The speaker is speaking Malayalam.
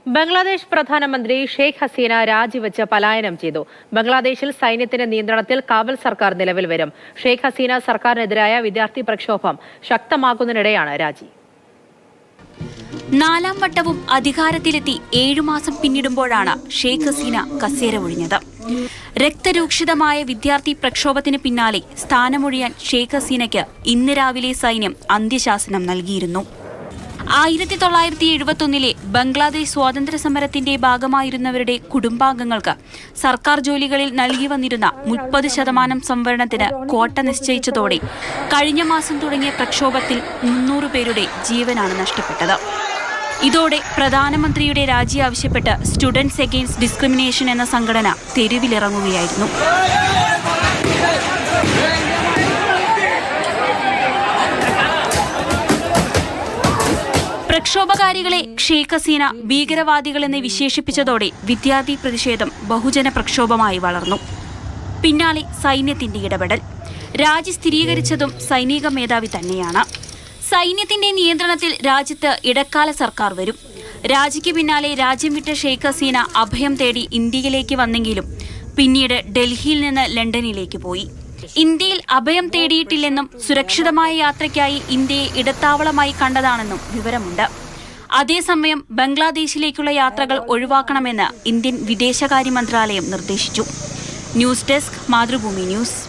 ബംഗ്ലാദേശ് പ്രധാനമന്ത്രി ഷെയ്ഖ് ഹസീന രാജിവെച്ച് പലായനം ചെയ്തു. ബംഗ്ലാദേശിൽ സൈന്യത്തിന്റെ നിയന്ത്രണത്തിൽ കാവൽ സർക്കാർ നിലവിൽ വരും. ഷെയ്ഖ് ഹസീന സർക്കാരിനെതിരായ വിദ്യാർത്ഥി പ്രക്ഷോഭം ശക്തമാക്കുന്നതിനിടെയാണ് രാജി. നാലാം വട്ടവും അധികാരത്തിലെത്തി 7 മാസം പിന്നിടുമ്പോഴാണ് ഷെയ്ഖ് ഹസീന കസേര ഒഴിഞ്ഞത്. രക്തരൂക്ഷിതമായ വിദ്യാർത്ഥി പ്രക്ഷോഭത്തിന് പിന്നാലെ സ്ഥാനമൊഴിയാൻ ഷെയ്ഖ് ഹസീനയ്ക്ക് ഇന്ന് രാവിലെ സൈന്യം അന്ത്യശാസനം നൽകിയിരുന്നു. 1971 ബംഗ്ലാദേശ് സ്വാതന്ത്ര്യ സമരത്തിന്റെ ഭാഗമായിരുന്നവരുടെ കുടുംബാംഗങ്ങൾക്ക് സർക്കാർ ജോലികളിൽ നൽകി വന്നിരുന്ന 30% സംവരണത്തിന് ക്വാട്ട നിശ്ചയിച്ചതോടെ കഴിഞ്ഞ മാസം തുടങ്ങിയ പ്രക്ഷോഭത്തിൽ 300 പേരുടെ ജീവനാണ് നഷ്ടപ്പെട്ടത്. ഇതോടെ പ്രധാനമന്ത്രിയുടെ രാജി ആവശ്യപ്പെട്ട് സ്റ്റുഡൻസ് അഗെയിൻസ്റ്റ് ഡിസ്ക്രിമിനേഷൻ എന്ന സംഘടന തെരുവിലിറങ്ങുകയായിരുന്നു. പ്രക്ഷോഭകാരികളെ ഷെയ്ഖ് ഹസീന ഭീകരവാദികളെന്ന് വിശേഷിപ്പിച്ചതോടെ വിദ്യാർത്ഥി പ്രതിഷേധം ബഹുജന പ്രക്ഷോഭമായി വളർന്നു. പിന്നാലെ സൈന്യത്തിന്റെ ഇടപെടൽ. രാജി സ്ഥിരീകരിച്ചതും സൈനിക മേധാവി തന്നെയാണ്. സൈന്യത്തിന്റെ നിയന്ത്രണത്തിൽ രാജ്യത്ത് ഇടക്കാല സർക്കാർ വരും. രാജിക്ക് പിന്നാലെ രാജ്യം വിട്ട ഷെയ്ഖ് ഹസീന അഭയം തേടി ഇന്ത്യയിലേക്ക് വന്നെങ്കിലും പിന്നീട് ഡൽഹിയിൽ നിന്ന് ലണ്ടനിലേക്ക് പോയി. ഇന്ത്യയിൽ അഭയം തേടിയിട്ടില്ലെന്നും സുരക്ഷിതമായ യാത്രയ്ക്കായി ഇന്ത്യയെ ഇടത്താവളമായി കണ്ടതാണെന്നും വിവരമുണ്ട്. അതേസമയം ബംഗ്ലാദേശിലേക്കുള്ള യാത്രകൾ ഒഴിവാക്കണമെന്ന് ഇന്ത്യൻ വിദേശകാര്യ മന്ത്രാലയം നിർദ്ദേശിച്ചു. News desk, Mathrubhumi news.